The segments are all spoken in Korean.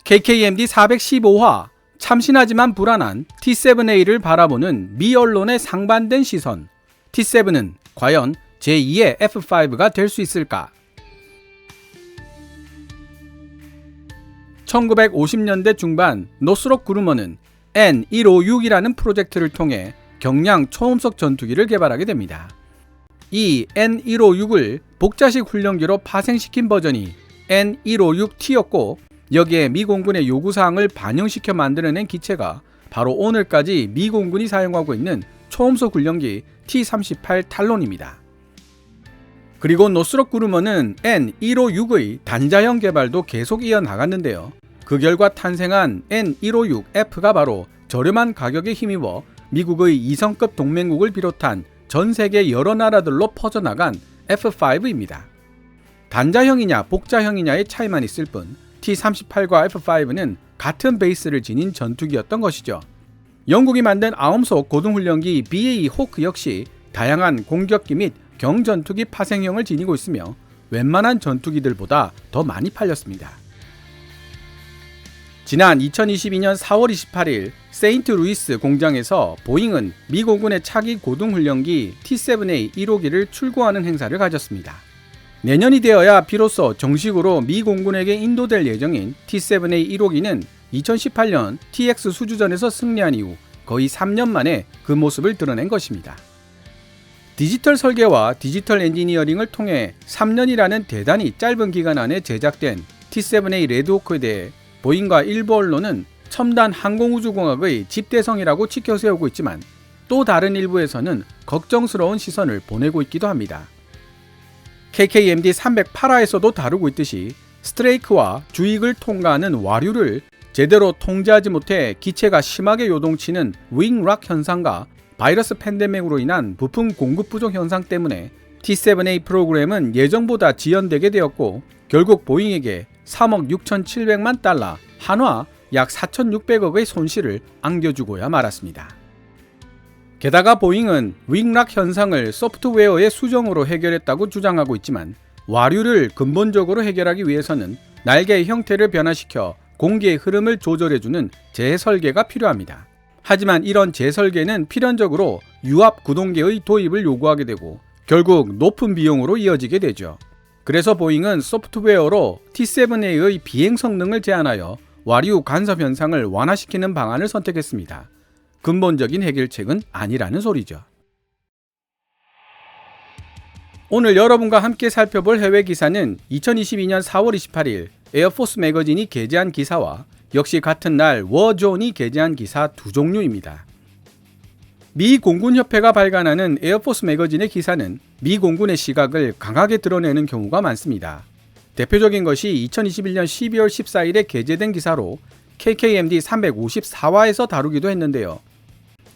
KKMD 415화 참신하지만 불안한 T7A를 바라보는 미 언론의 상반된 시선. T7은 과연 제2의 F5가 될 수 있을까? 1950년대 중반 노스록 그루머는 N156이라는 프로젝트를 통해 경량 초음속 전투기를 개발하게 됩니다. 이 N156을 복자식 훈련기로 파생시킨 버전이 N156T였고 여기에 미 공군의 요구사항을 반영시켜 만들어낸 기체가 바로 오늘까지 미 공군이 사용하고 있는 초음속 훈련기 T-38 탈론입니다. 그리고 노스록 그루머는 N156의 단자형 개발도 계속 이어나갔는데요. 그 결과 탄생한 N156F가 바로 저렴한 가격에 힘입어 미국의 이성급 동맹국을 비롯한 전 세계 여러 나라들로 퍼져나간 F5입니다. 단자형이냐 복자형이냐의 차이만 있을 뿐 T-38과 F5는 같은 베이스를 지닌 전투기였던 것이죠. 영국이 만든 아음속 고등훈련기 BAE 호크 역시 다양한 공격기 및 경전투기 파생형을 지니고 있으며 웬만한 전투기들보다 더 많이 팔렸습니다. 지난 2022년 4월 28일 세인트루이스 공장에서 보잉은 미 공군의 차기 고등훈련기 T-7A 1호기를 출고하는 행사를 가졌습니다. 내년이 되어야 비로소 정식으로 미 공군에게 인도될 예정인 T-7A 1호기는 2018년 TX 수주전에서 승리한 이후 거의 3년 만에 그 모습을 드러낸 것입니다. 디지털 설계와 디지털 엔지니어링을 통해 3년이라는 대단히 짧은 기간 안에 제작된 T-7A 레드호크에 대해 보잉과 일부 언론은 첨단 항공우주공학의 집대성이라고 치켜세우고 있지만 또 다른 일부에서는 걱정스러운 시선을 보내고 있기도 합니다. KKMD 308화에서도 다루고 있듯이 스트레이크와 주익을 통과하는 와류를 제대로 통제하지 못해 기체가 심하게 요동치는 윙락 현상과 바이러스 팬데믹으로 인한 부품 공급 부족 현상 때문에 T-7A 프로그램은 예정보다 지연되게 되었고 결국 보잉에게 3억 6,700만 달러, 한화 약 4,600억의 손실을 안겨주고야 말았습니다. 게다가 보잉은 윙락 현상을 소프트웨어의 수정으로 해결했다고 주장하고 있지만 와류를 근본적으로 해결하기 위해서는 날개의 형태를 변화시켜 공기의 흐름을 조절해주는 재설계가 필요합니다. 하지만 이런 재설계는 필연적으로 유압 구동계의 도입을 요구하게 되고 결국 높은 비용으로 이어지게 되죠. 그래서 보잉은 소프트웨어로 T-7A의 비행 성능을 제한하여 와류 간섭 현상을 완화시키는 방안을 선택했습니다. 근본적인 해결책은 아니라는 소리죠. 오늘 여러분과 함께 살펴볼 해외 기사는 2022년 4월 28일 에어포스 매거진이 게재한 기사와 역시 같은 날 워존이 게재한 기사 두 종류입니다. 미 공군협회가 발간하는 에어포스 매거진의 기사는 미 공군의 시각을 강하게 드러내는 경우가 많습니다. 대표적인 것이 2021년 12월 14일에 게재된 기사로 KKMD 354화에서 다루기도 했는데요.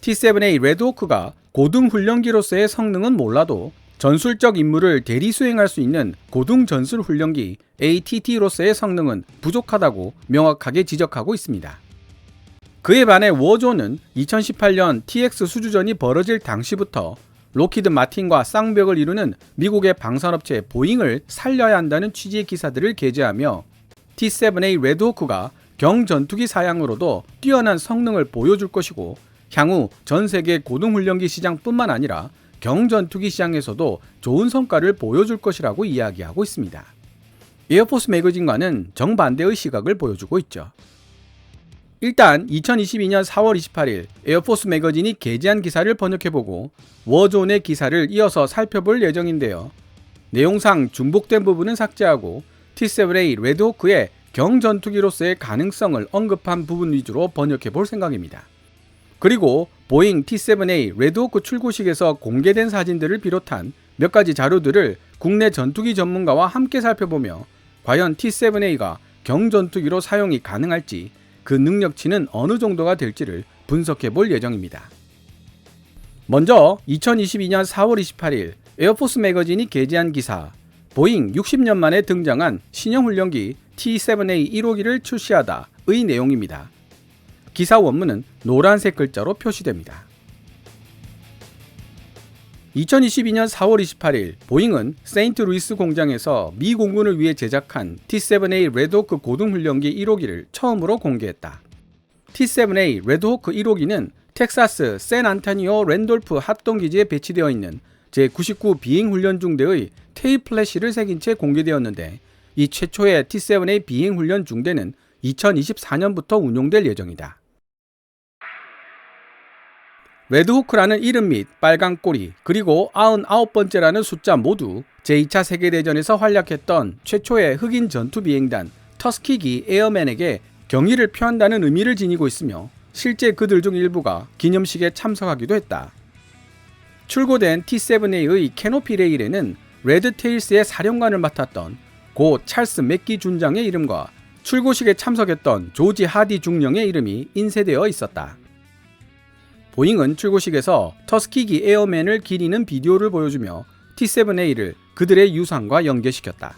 T-7A 레드호크가 고등훈련기로서의 성능은 몰라도 전술적 임무를 대리 수행할 수 있는 고등전술훈련기 ATT로서의 성능은 부족하다고 명확하게 지적하고 있습니다. 그에 반해 워존은 2018년 TX 수주전이 벌어질 당시부터 로키드 마틴과 쌍벽을 이루는 미국의 방산업체 보잉을 살려야 한다는 취지의 기사들을 게재하며 T-7A 레드호크가 경전투기 사양으로도 뛰어난 성능을 보여줄 것이고 향후 전 세계 고등훈련기 시장뿐만 아니라 경전투기 시장에서도 좋은 성과를 보여줄 것이라고 이야기하고 있습니다. 에어포스 매거진과는 정반대의 시각을 보여주고 있죠. 일단 2022년 4월 28일 에어포스 매거진이 게재한 기사를 번역해보고 워존의 기사를 이어서 살펴볼 예정인데요. 내용상 중복된 부분은 삭제하고 T-7A 레드호크의 경전투기로서의 가능성을 언급한 부분 위주로 번역해볼 생각입니다. 그리고 보잉 T-7A 레드호크 출고식에서 공개된 사진들을 비롯한 몇 가지 자료들을 국내 전투기 전문가와 함께 살펴보며 과연 T-7A가 경전투기로 사용이 가능할지 그 능력치는 어느 정도가 될지를 분석해 볼 예정입니다. 먼저 2022년 4월 28일 에어포스 매거진이 게재한 기사 보잉 60년 만에 등장한 신형 훈련기 T-7A 1호기를 출시하다의 내용입니다. 기사 원문은 노란색 글자로 표시됩니다. 2022년 4월 28일 보잉은 세인트루이스 공장에서 미 공군을 위해 제작한 T-7A 레드호크 고등훈련기 1호기를 처음으로 공개했다. T-7A 레드호크 1호기는 텍사스 샌안토니오 랜돌프 합동기지에 배치되어 있는 제99 비행훈련중대의 테일 플래시를 새긴 채 공개되었는데, 이 최초의 T-7A 비행훈련 중대는 2024년부터 운용될 예정이다. 레드호크라는 이름 및 빨간 꼬리, 그리고 99번째라는 숫자 모두 제2차 세계대전에서 활약했던 최초의 흑인 전투비행단 터스키기 에어맨에게 경의를 표한다는 의미를 지니고 있으며, 실제 그들 중 일부가 기념식에 참석하기도 했다. 출고된 T-7A의 캐노피 레일에는 레드테일스의 사령관을 맡았던 고 찰스 맥기 준장의 이름과 출고식에 참석했던 조지 하디 중령의 이름이 인쇄되어 있었다. 보잉은 출고식에서 터스키기 에어맨을 기리는 비디오를 보여주며 T-7A를 그들의 유산과 연계시켰다.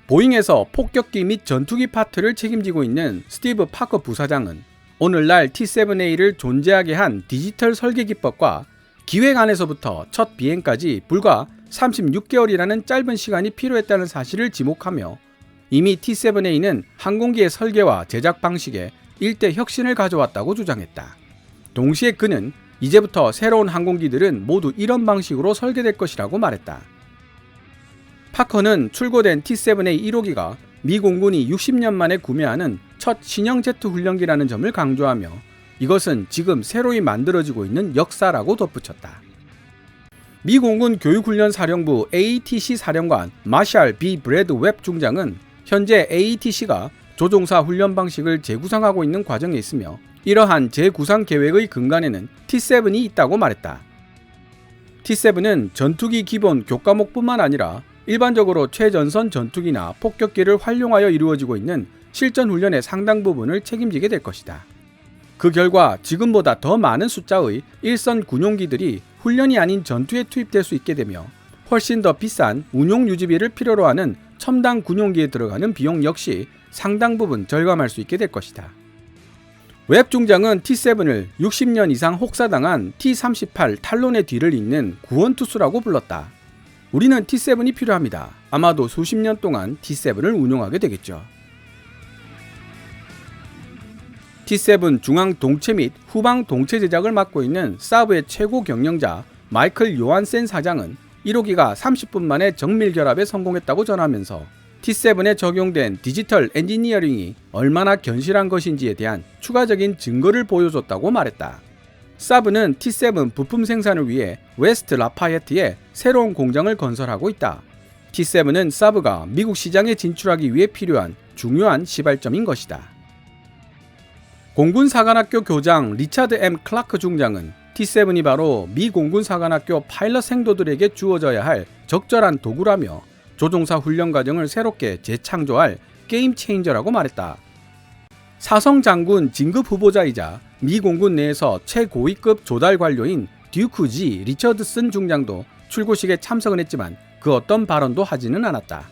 보잉에서 폭격기 및 전투기 파트를 책임지고 있는 스티브 파커 부사장은 오늘날 T-7A를 존재하게 한 디지털 설계 기법과 기획 안에서부터 첫 비행까지 불과 36개월이라는 짧은 시간이 필요했다는 사실을 지목하며, 이미 T-7A는 항공기의 설계와 제작 방식에 일대 혁신을 가져왔다고 주장했다. 동시에 그는 이제부터 새로운 항공기들은 모두 이런 방식으로 설계될 것이라고 말했다. 파커는 출고된 T-7A 1호기가 미 공군이 60년 만에 구매하는 첫 신형 제트 훈련기라는 점을 강조하며, 이것은 지금 새로이 만들어지고 있는 역사라고 덧붙였다. 미 공군 교육훈련사령부 AETC 사령관 마샬 B. 브래드 웹 중장은 현재 AETC가 조종사 훈련 방식을 재구상하고 있는 과정에 있으며, 이러한 재구상 계획의 근간에는 T-7이 있다고 말했다. T-7은 전투기 기본 교과목뿐만 아니라 일반적으로 최전선 전투기나 폭격기를 활용하여 이루어지고 있는 실전 훈련의 상당 부분을 책임지게 될 것이다. 그 결과 지금보다 더 많은 숫자의 일선 군용기들이 훈련이 아닌 전투에 투입될 수 있게 되며, 훨씬 더 비싼 운용 유지비를 필요로 하는 첨단 군용기에 들어가는 비용 역시 상당 부분 절감할 수 있게 될 것이다. 웹 중장은 T-7을 60년 이상 혹사당한 T-38 탈론의 뒤를 잇는 구원투수라고 불렀다. 우리는 T-7이 필요합니다. 아마도 수십 년 동안 T-7을 운용하게 되겠죠. T-7 중앙 동체 및 후방 동체 제작을 맡고 있는 사브의 최고 경영자 마이클 요한센 사장은 1호기가 30분 만에 정밀 결합에 성공했다고 전하면서 T-7에 적용된 디지털 엔지니어링이 얼마나 견실한 것인지에 대한 추가적인 증거를 보여줬다고 말했다. 사브는 T-7 부품 생산을 위해 웨스트 라파예트에 새로운 공장을 건설하고 있다. T-7은 사브가 미국 시장에 진출하기 위해 필요한 중요한 시발점인 것이다. 공군사관학교 교장 리차드 M. 클라크 중장은 T-7이 바로 미 공군사관학교 파일럿 생도들에게 주어져야 할 적절한 도구라며 조종사 훈련 과정을 새롭게 재창조할 게임 체인저라고 말했다. 사성 장군 진급 후보자이자 미 공군 내에서 최고위급 조달 관료인 듀크 G. 리처드슨 중장도 출고식에 참석은 했지만 그 어떤 발언도 하지는 않았다.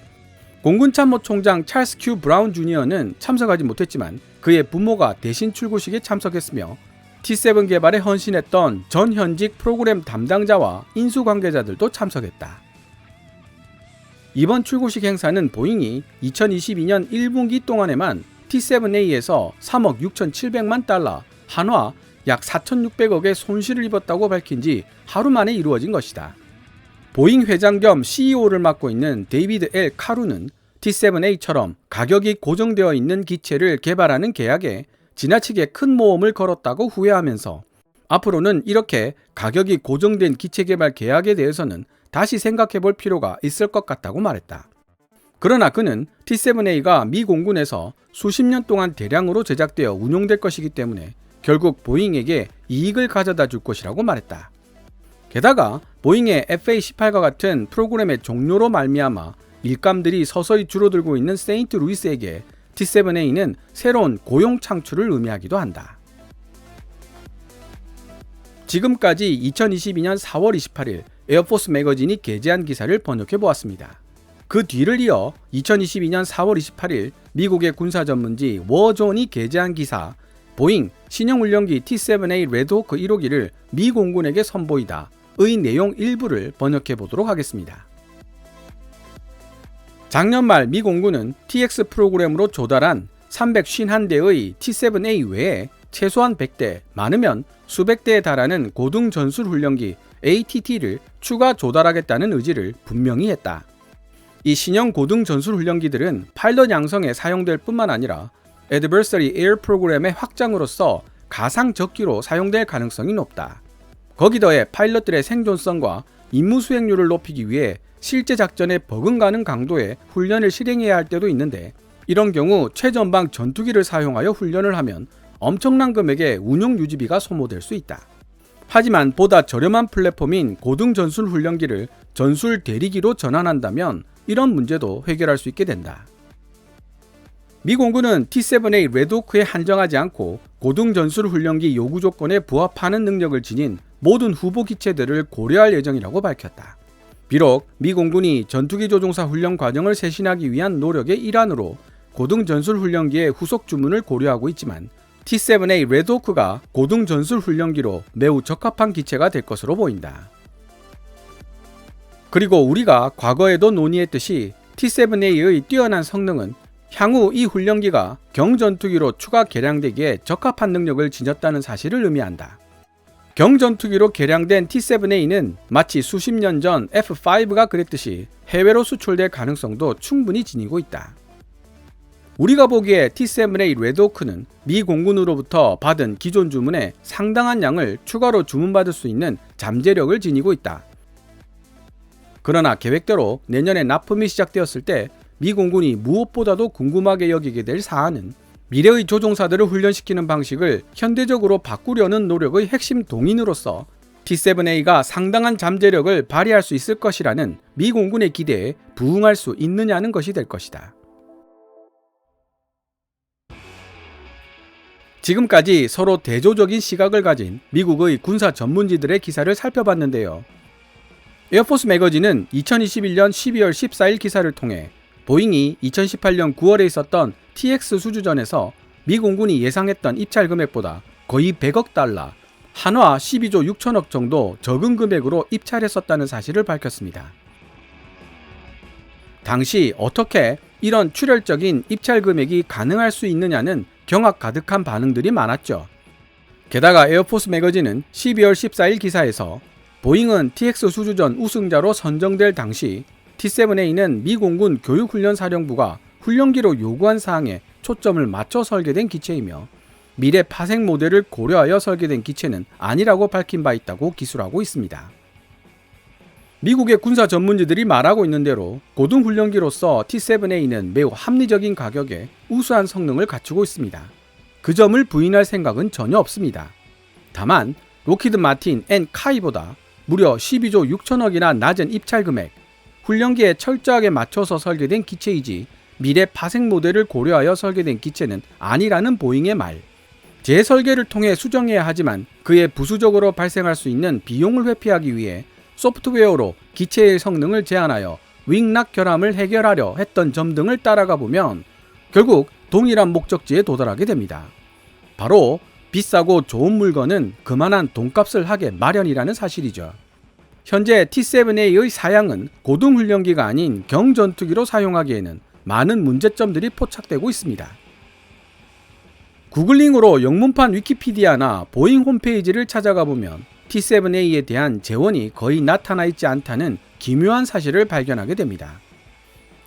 공군참모총장 찰스 Q. 브라운 주니어는 참석하지 못했지만 그의 부모가 대신 출고식에 참석했으며, T-7 개발에 헌신했던 전 현직 프로그램 담당자와 인수 관계자들도 참석했다. 이번 출고식 행사는 보잉이 2022년 1분기 동안에만 T-7A에서 3억 6,700만 달러, 한화 약 4,600억의 손실을 입었다고 밝힌 지 하루 만에 이루어진 것이다. 보잉 회장 겸 CEO를 맡고 있는 데이비드 L. 카루는 T-7A처럼 가격이 고정되어 있는 기체를 개발하는 계약에 지나치게 큰 모험을 걸었다고 후회하면서, 앞으로는 이렇게 가격이 고정된 기체 개발 계약에 대해서는 다시 생각해 볼 필요가 있을 것 같다고 말했다. 그러나 그는 T-7A가 미 공군에서 수십 년 동안 대량으로 제작되어 운용될 것이기 때문에 결국 보잉에게 이익을 가져다 줄 것이라고 말했다. 게다가 보잉의 FA-18과 같은 프로그램의 종료로 말미암아 일감들이 서서히 줄어들고 있는 세인트루이스에게 T-7A는 새로운 고용 창출을 의미하기도 한다. 지금까지 2022년 4월 28일 에어포스 매거진이 게재한 기사를 번역해 보았습니다. 그 뒤를 이어 2022년 4월 28일 미국의 군사 전문지 워존이 게재한 기사, 보잉 신형 훈련기 T-7A 레드호크 1호기를 미 공군에게 선보이다. 내용 일부를 번역해 보도록 하겠습니다. 작년 말 미 공군은 TX 프로그램으로 조달한 351대의 T-7A 외에 최소한 100대, 많으면 수백 대에 달하는 고등 전술 훈련기 ATT를 추가 조달하겠다는 의지를 분명히 했다. 이 신형 고등 전술 훈련기들은 파일럿 양성에 사용될 뿐만 아니라 Adversary Air 프로그램의 확장으로서 가상 적기로 사용될 가능성이 높다. 거기 더해 파일럿들의 생존성과 임무 수행률을 높이기 위해 실제 작전에 버금가는 강도의 훈련을 실행해야 할 때도 있는데, 이런 경우 최전방 전투기를 사용하여 훈련을 하면 엄청난 금액의 운용 유지비가 소모될 수 있다. 하지만 보다 저렴한 플랫폼인 고등 전술 훈련기를 전술 대리기로 전환한다면 이런 문제도 해결할 수 있게 된다. 미 공군은 T-7A 레드호크에 한정하지 않고 고등 전술 훈련기 요구 조건에 부합하는 능력을 지닌 모든 후보 기체들을 고려할 예정이라고 밝혔다. 비록 미 공군이 전투기 조종사 훈련 과정을 쇄신하기 위한 노력의 일환으로 고등 전술 훈련기의 후속 주문을 고려하고 있지만 T-7A 레드호크가 고등 전술 훈련기로 매우 적합한 기체가 될 것으로 보인다. 그리고 우리가 과거에도 논의했듯이 T-7A의 뛰어난 성능은 향후 이 훈련기가 경전투기로 추가 개량되기에 적합한 능력을 지녔다는 사실을 의미한다. 경전투기로 개량된 T-7A는 마치 수십 년 전 F-5가 그랬듯이 해외로 수출될 가능성도 충분히 지니고 있다. 우리가 보기에 T-7A 레드호크는 미 공군으로부터 받은 기존 주문에 상당한 양을 추가로 주문받을 수 있는 잠재력을 지니고 있다. 그러나 계획대로 내년에 납품이 시작되었을 때 미 공군이 무엇보다도 궁금하게 여기게 될 사안은 미래의 조종사들을 훈련시키는 방식을 현대적으로 바꾸려는 노력의 핵심 동인으로서 T-7A가 상당한 잠재력을 발휘할 수 있을 것이라는 미 공군의 기대에 부응할 수 있느냐는 것이 될 것이다. 지금까지 서로 대조적인 시각을 가진 미국의 군사 전문지들의 기사를 살펴봤는데요. 에어포스 매거진은 2021년 12월 14일 기사를 통해 보잉이 2018년 9월에 있었던 TX 수주전에서 미 공군이 예상했던 입찰 금액보다 거의 100억 달러, 한화 12조 6천억 정도 적은 금액으로 입찰했었다는 사실을 밝혔습니다. 당시 어떻게 이런 출혈적인 입찰 금액이 가능할 수 있느냐는 경악 가득한 반응들이 많았죠. 게다가 에어포스 매거진은 12월 14일 기사에서 보잉은 TX 수주전 우승자로 선정될 당시 T-7A는 미 공군 교육훈련사령부가 훈련기로 요구한 사항에 초점을 맞춰 설계된 기체이며 미래 파생 모델을 고려하여 설계된 기체는 아니라고 밝힌 바 있다고 기술하고 있습니다. 미국의 군사 전문지들이 말하고 있는 대로 고등 훈련기로서 T-7A는 매우 합리적인 가격에 우수한 성능을 갖추고 있습니다. 그 점을 부인할 생각은 전혀 없습니다. 다만 로키드 마틴 앤 카이보다 무려 12조 6천억이나 낮은 입찰 금액, 훈련기에 철저하게 맞춰서 설계된 기체이지 미래 파생 모델을 고려하여 설계된 기체는 아니라는 보잉의 말. 재설계를 통해 수정해야 하지만 그에 부수적으로 발생할 수 있는 비용을 회피하기 위해 소프트웨어로 기체의 성능을 제한하여 윙락 결함을 해결하려 했던 점 등을 따라가 보면 결국 동일한 목적지에 도달하게 됩니다. 바로 비싸고 좋은 물건은 그만한 돈값을 하게 마련이라는 사실이죠. 현재 T-7A의 사양은 고등훈련기가 아닌 경전투기로 사용하기에는 많은 문제점들이 포착되고 있습니다. 구글링으로 영문판 위키피디아나 보잉 홈페이지를 찾아가 보면 T-7A에 대한 재원이 거의 나타나 있지 않다는 기묘한 사실을 발견하게 됩니다.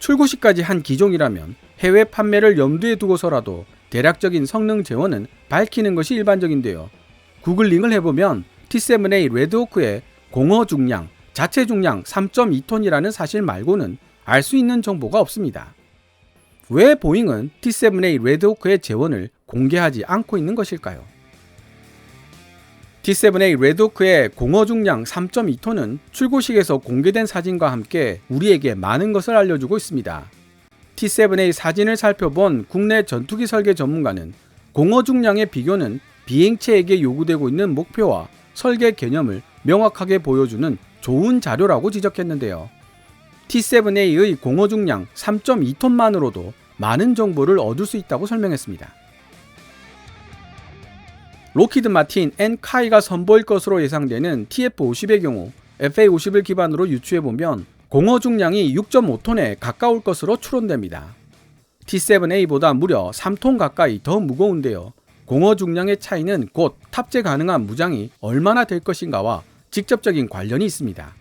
출고시까지 한 기종이라면 해외 판매를 염두에 두고서라도 대략적인 성능 재원은 밝히는 것이 일반적인데요. 구글링을 해보면 T-7A 레드호크의 공허 중량, 자체 중량 3.2톤이라는 사실 말고는 알 수 있는 정보가 없습니다. 왜 보잉은 T-7A 레드호크의 재원을 공개하지 않고 있는 것일까요? T-7A 레드호크의 공허 중량 3.2톤은 출고식에서 공개된 사진과 함께 우리에게 많은 것을 알려주고 있습니다. T-7A 사진을 살펴본 국내 전투기 설계 전문가는 공허 중량의 비교는 비행체에게 요구되고 있는 목표와 설계 개념을 명확하게 보여주는 좋은 자료라고 지적했는데요. T-7A의 공허 중량 3.2톤만으로도 많은 정보를 얻을 수 있다고 설명했습니다. 로키드 마틴 엔카이가 선보일 것으로 예상되는 TF-50의 경우 FA-50을 기반으로 유추해보면 공허 중량이 6.5톤에 가까울 것으로 추론됩니다. T-7A보다 무려 3톤 가까이 더 무거운데요. 공허 중량의 차이는 곧 탑재 가능한 무장이 얼마나 될 것인가와 직접적인 관련이 있습니다.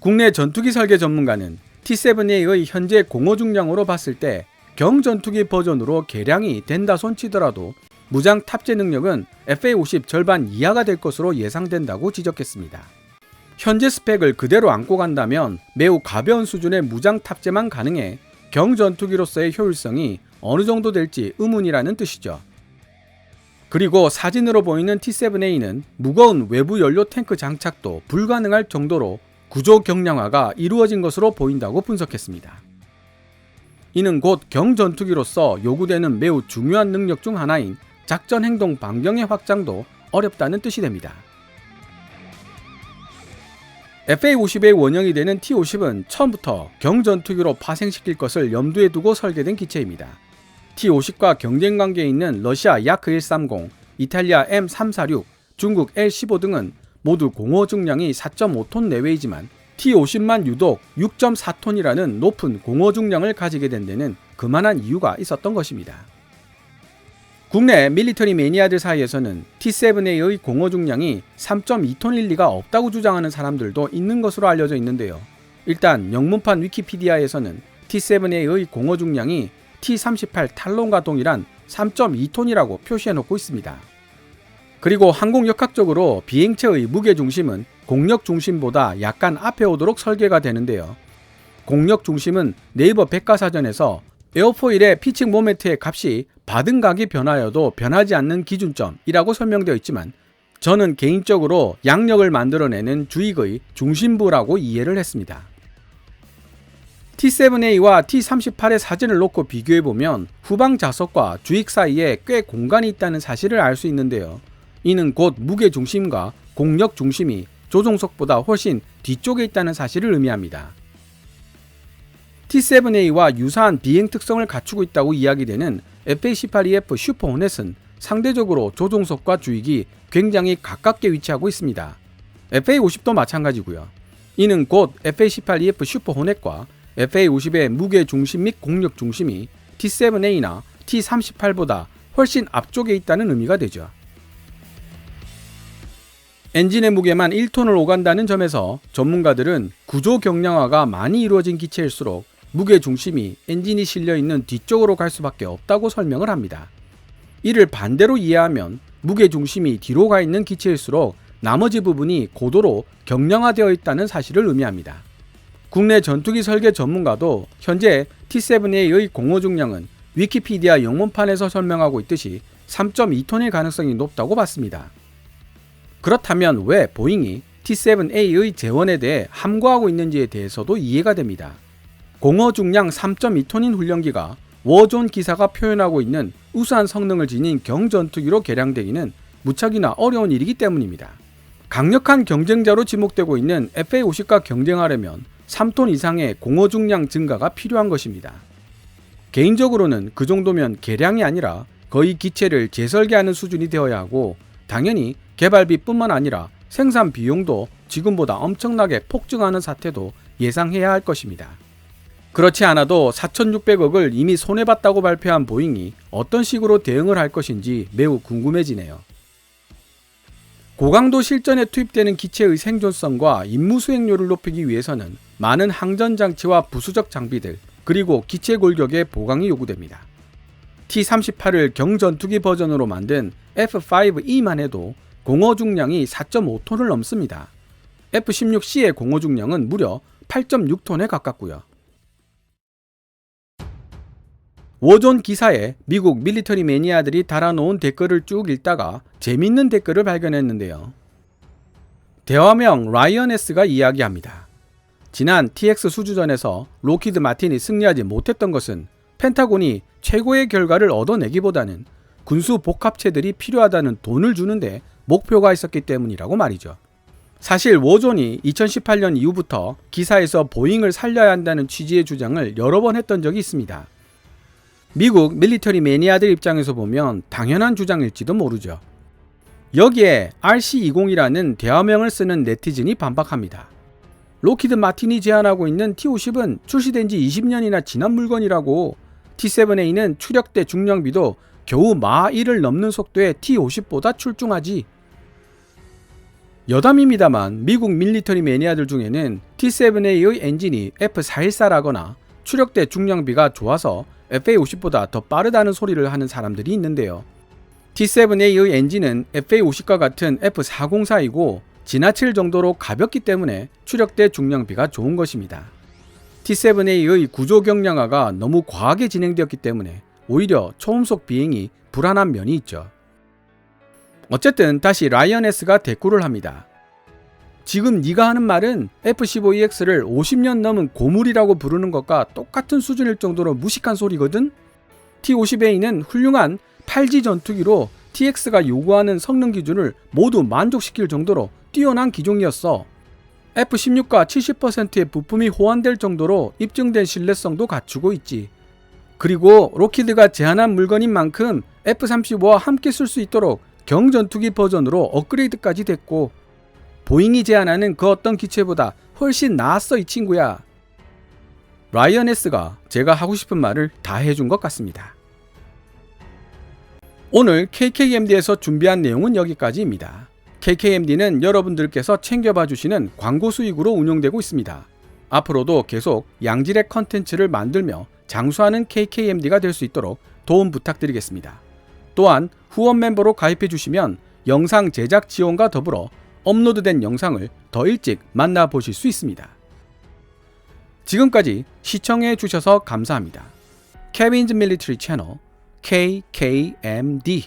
국내 전투기 설계 전문가는 T-7A의 현재 공허 중량으로 봤을 때 경전투기 버전으로 개량이 된다 손치더라도 무장 탑재 능력은 FA-50 절반 이하가 될 것으로 예상된다고 지적했습니다. 현재 스펙을 그대로 안고 간다면 매우 가벼운 수준의 무장 탑재만 가능해 경전투기로서의 효율성이 어느 정도 될지 의문이라는 뜻이죠. 그리고 사진으로 보이는 T-7A는 무거운 외부 연료 탱크 장착도 불가능할 정도로 구조 경량화가 이루어진 것으로 보인다고 분석했습니다. 이는 곧 경전투기로서 요구되는 매우 중요한 능력 중 하나인 작전 행동 반경의 확장도 어렵다는 뜻이 됩니다. FA-50의 원형이 되는 T-50은 처음부터 경전투기로 파생시킬 것을 염두에 두고 설계된 기체입니다. T-50과 경쟁 관계에 있는 러시아 야크-130, 이탈리아 M346, 중국 L-15 등은 모두 공허 중량이 4.5톤 내외이지만 T-50만 유독 6.4톤이라는 높은 공허 중량을 가지게 된 데는 그만한 이유가 있었던 것입니다. 국내 밀리터리 매니아들 사이에서는 T-7A의 공허 중량이 3.2톤일 리가 없다고 주장하는 사람들도 있는 것으로 알려져 있는데요. 일단 영문판 위키피디아에서는 T-7A의 공허 중량이 T-38 탈론과 동일한 3.2톤이라고 표시해놓고 있습니다. 그리고 항공역학적으로 비행체의 무게중심은 공력중심보다 약간 앞에 오도록 설계가 되는데요. 공력중심은 네이버 백과사전에서 에어포일의 피칭 모멘트의 값이 받은 각이 변하여도 변하지 않는 기준점이라고 설명되어 있지만 저는 개인적으로 양력을 만들어내는 주익의 중심부라고 이해를 했습니다. T-7A와 T-38의 사진을 놓고 비교해보면 후방 좌석과 주익 사이에 꽤 공간이 있다는 사실을 알 수 있는데요. 이는 곧 무게중심과 공력중심이 조종석보다 훨씬 뒤쪽에 있다는 사실을 의미합니다. T-7A와 유사한 비행 특성을 갖추고 있다고 이야기되는 FA-18EF 슈퍼 호넷은 상대적으로 조종석과 주익이 굉장히 가깝게 위치하고 있습니다. FA-50도 마찬가지고요. 이는 곧 FA-18EF 슈퍼 호넷과 FA-50의 무게중심 및 공력중심이 T-7A나 T-38보다 훨씬 앞쪽에 있다는 의미가 되죠. 엔진의 무게만 1톤을 오간다는 점에서 전문가들은 구조 경량화가 많이 이루어진 기체일수록 무게중심이 엔진이 실려있는 뒤쪽으로 갈 수밖에 없다고 설명을 합니다. 이를 반대로 이해하면 무게중심이 뒤로 가 있는 기체일수록 나머지 부분이 고도로 경량화되어 있다는 사실을 의미합니다. 국내 전투기 설계 전문가도 현재 T-7A의 공허 중량은 위키피디아 영문판에서 설명하고 있듯이 3.2톤의 가능성이 높다고 봤습니다. 그렇다면 왜 보잉이 T-7A의 재원에 대해 함구하고 있는지에 대해서도 이해가 됩니다. 공허 중량 3.2톤인 훈련기가 워존 기사가 표현하고 있는 우수한 성능을 지닌 경전투기로 개량되기는 무척이나 어려운 일이기 때문입니다. 강력한 경쟁자로 지목되고 있는 FA-50과 경쟁하려면 3톤 이상의 공허 중량 증가가 필요한 것입니다. 개인적으로는 그 정도면 개량이 아니라 거의 기체를 재설계하는 수준이 되어야 하고 당연히 개발비뿐만 아니라 생산 비용도 지금보다 엄청나게 폭증하는 사태도 예상해야 할 것입니다. 그렇지 않아도 4,600억을 이미 손해봤다고 발표한 보잉이 어떤 식으로 대응을 할 것인지 매우 궁금해지네요. 고강도 실전에 투입되는 기체의 생존성과 임무 수행률을 높이기 위해서는 많은 항전장치와 부수적 장비들 그리고 기체 골격의 보강이 요구됩니다. T-38을 경전투기 버전으로 만든 F-5E만 해도 공허 중량이 4.5톤을 넘습니다. F-16C의 공허 중량은 무려 8.6톤에 가깝고요. 워존 기사에 미국 밀리터리 매니아들이 달아놓은 댓글을 쭉 읽다가 재밌는 댓글을 발견했는데요. 대화명 라이언S가 이야기합니다. 지난 TX 수주전에서 로키드 마틴이 승리하지 못했던 것은 펜타곤이 최고의 결과를 얻어내기보다는 군수 복합체들이 필요하다는 돈을 주는데 목표가 있었기 때문이라고 말이죠. 사실 워존이 2018년 이후부터 기사에서 보잉을 살려야 한다는 취지의 주장을 여러 번 했던 적이 있습니다. 미국 밀리터리 매니아들 입장에서 보면 당연한 주장일지도 모르죠. 여기에 RC20이라는 대화명을 쓰는 네티즌이 반박합니다. 록히드 마틴이 제안하고 있는 T-50은 출시된 지 20년이나 지난 물건이라고. T-7A는 추력대 중량비도 겨우 마 1을 넘는 속도의 T-50보다 출중하지. 여담입니다만 미국 밀리터리 매니아들 중에는 T-7A의 엔진이 F414라거나 추력대 중량비가 좋아서 FA-50보다 더 빠르다는 소리를 하는 사람들이 있는데요. T-7A의 엔진은 FA-50과 같은 F404이고 지나칠 정도로 가볍기 때문에 추력대 중량비가 좋은 것입니다. T-7A의 구조 경량화가 너무 과하게 진행되었기 때문에 오히려 초음속 비행이 불안한 면이 있죠. 어쨌든 다시 라이언S가 대꾸를 합니다. 지금 네가 하는 말은 F-15EX를 50년 넘은 고물이라고 부르는 것과 똑같은 수준일 정도로 무식한 소리거든? T-50A는 훌륭한 8G 전투기로 TX가 요구하는 성능 기준을 모두 만족시킬 정도로 뛰어난 기종이었어. F-16과 70%의 부품이 호환될 정도로 입증된 신뢰성도 갖추고 있지. 그리고 록히드가 제안한 물건인 만큼 F-35와 함께 쓸 수 있도록 경전투기 버전으로 업그레이드까지 됐고 보잉이 제안하는 그 어떤 기체보다 훨씬 나았어 이 친구야. 라이언S가 제가 하고 싶은 말을 다 해준 것 같습니다. 오늘 KKMD에서 준비한 내용은 여기까지입니다. KKMD는 여러분들께서 챙겨봐 주시는 광고 수익으로 운영되고 있습니다. 앞으로도 계속 양질의 컨텐츠를 만들며 장수하는 KKMD가 될 수 있도록 도움 부탁드리겠습니다. 또한 후원 멤버로 가입해 주시면 영상 제작 지원과 더불어 업로드된 영상을 더 일찍 만나보실 수 있습니다. 지금까지 시청해 주셔서 감사합니다. Kevin's Military Channel KKMD